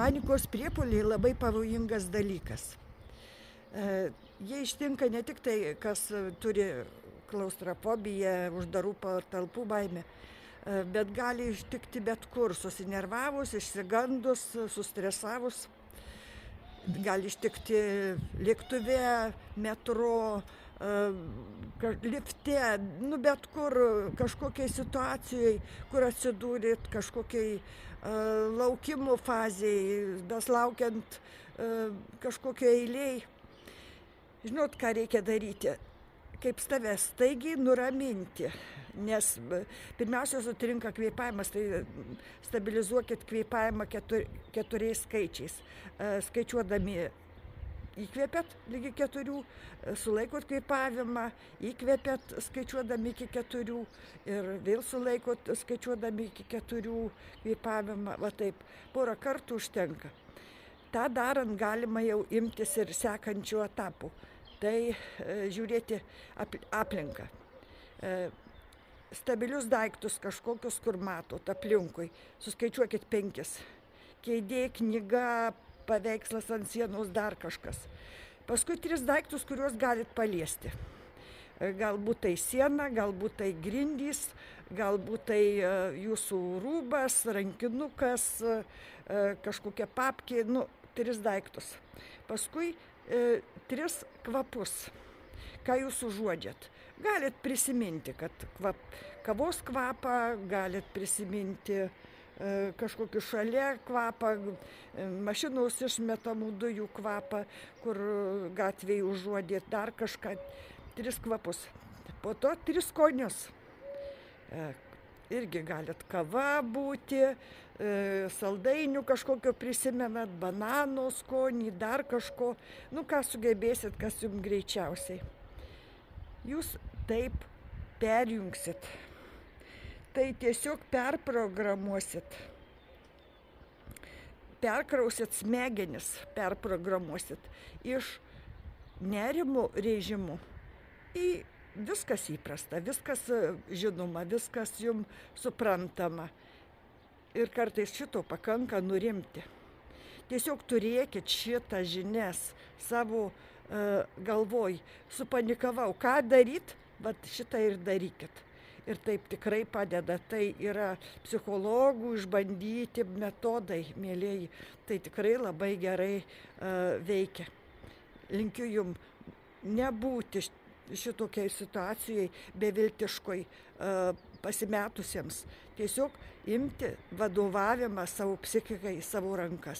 Panikos priepuoliai labai pavojingas dalykas. Jie ištinka ne tik tai, kas turi klaustrofobiją, uždarų patalpų baimę, bet gali ištikti bet kur, susinervavus, išsigandus, sustresavus. Gali ištikti lėktuve, metro, lifte, bet kur, kažkokiai situacijai, kur atsidūrėt, kažkokiai laukimo fazėj, beslaukiant kažkokiai eiliai. Žinot, ką reikia daryti? Kaip save staigiai nuraminti, nes pirmiausia sutrinka kvėpavimas, tai stabilizuokit kvėpavimą keturiais skaičiais. Skaičiuodami įkvėpėt lygi 4, sulaikot kvėpavimą, įkvėpėt skaičiuodami iki 4 ir vėl sulaikot skaičiuodami iki 4 kvėpavimą, va taip, porą kartų užtenka. Ta darant galima jau imtis ir sekančių etapų. Tai žiūrėti aplinką. Stabilius daiktus kažkokius, kur matot aplinkui, suskaičiuokit 5. Kėdė, knyga, paveikslas ant sienos, dar kažkas. Paskui 3 daiktus, kuriuos galit paliesti. Galbūt tai siena, galbūt tai grindys, galbūt tai jūsų rūbas, rankinukas, kažkokia papkė, 3 daiktus. Paskui 3 kvapus, ką jūs užuodžiat. Galit prisiminti, kad kavos kvapą, galit prisiminti kažkokį šalia kvapą, mašinos išmetamų dujų kvapą, kur gatvėje užuodėt, dar kažką. 3 kvapus. Po to 3 skonius. Irgi galit kava būti, saldainių kažkokio prisimenat, banano skonį, dar kažko, ką sugebėsit, kas jums greičiausiai. Jūs taip perjungsit, tai tiesiog perprogramuosit, perkrausit smegenis, perprogramuosit iš nerimo režimų į viskas įprasta, viskas žinoma, viskas jums suprantama. Ir kartais šito pakanka nurimti. Tiesiog turėkit šitą žinias savo galvoj. Supanikavau, ką daryt, šitą ir darykit. Ir taip tikrai padeda. Tai yra psichologų išbandyti metodai, mielieji. Tai tikrai labai gerai veikia. Linkiu jums nebūti šitokiai situacijai beviltiškoj, pasimetusiems. Tiesiog imti vadovavimą savo psichikai į savo rankas.